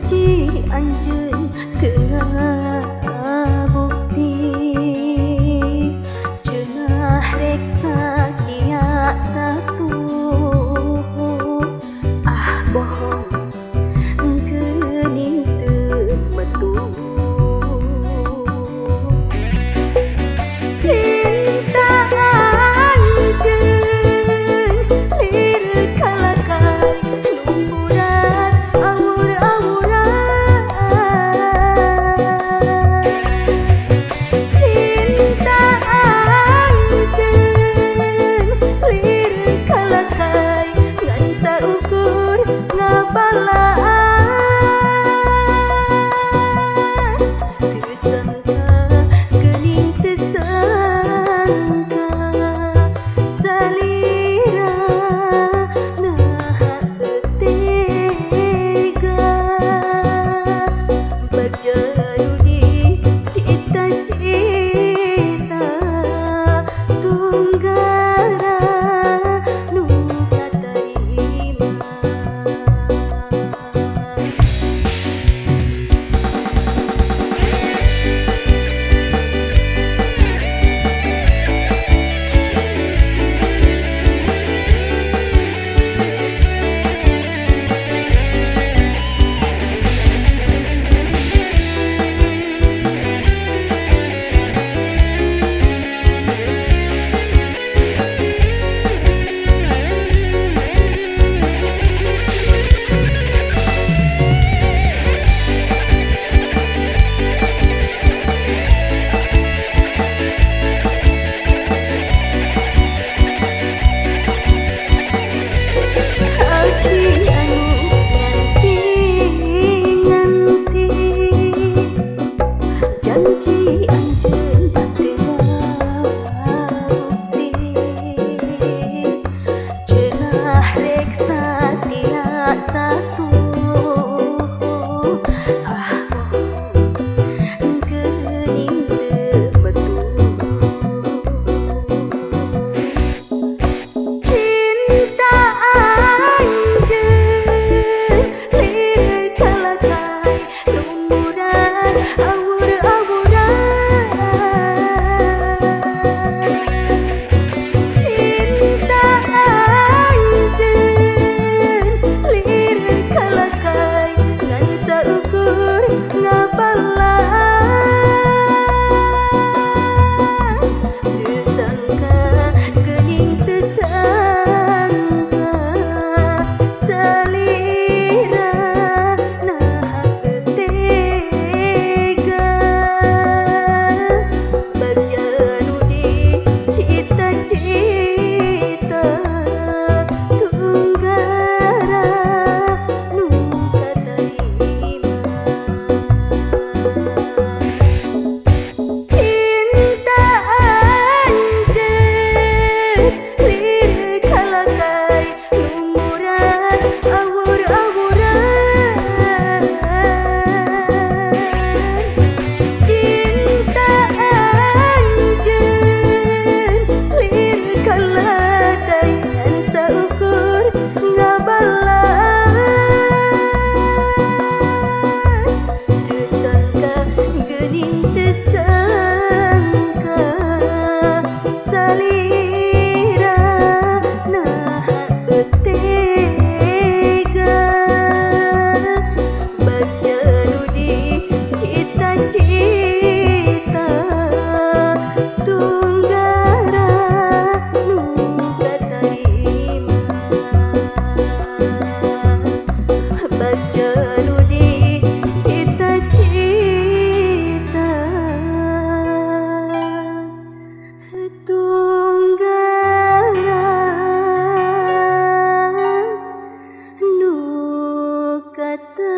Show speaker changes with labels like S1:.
S1: janji anjeun teu bukti cenah reksa kia satu bohong geuning teu metu cinta anjeun lirik kalakai lumuran awur-awuran cinta anjeun lirik kalakai ngan saukur ngabalaan teu sangka geuning teu sangka salira naha tega bajanu di cita-cita tunggara nu katarima. Hati anu nganti-nganti janji anjeun teu bukti cenah reksa tia satu bohong geuning teu betul cinta anjeun lirik kalakai lumuran awur-awuran cinta anjeun lirik kalakai ngan saukur ngabalaan teu sangka geuning teu sangka salira naha tega bajanu di cita-cita tunggara nu katarima. Cinta anjeun lirik kalakai lumuran awur-awuran cinta anjeun lirik kalakai ngan saukur ngabalaan teu sangka geuning teu sangka salira naha tega bajanu di cita-cita tunggara nu katarima bajanu di cita-cita tunggara nu katarima.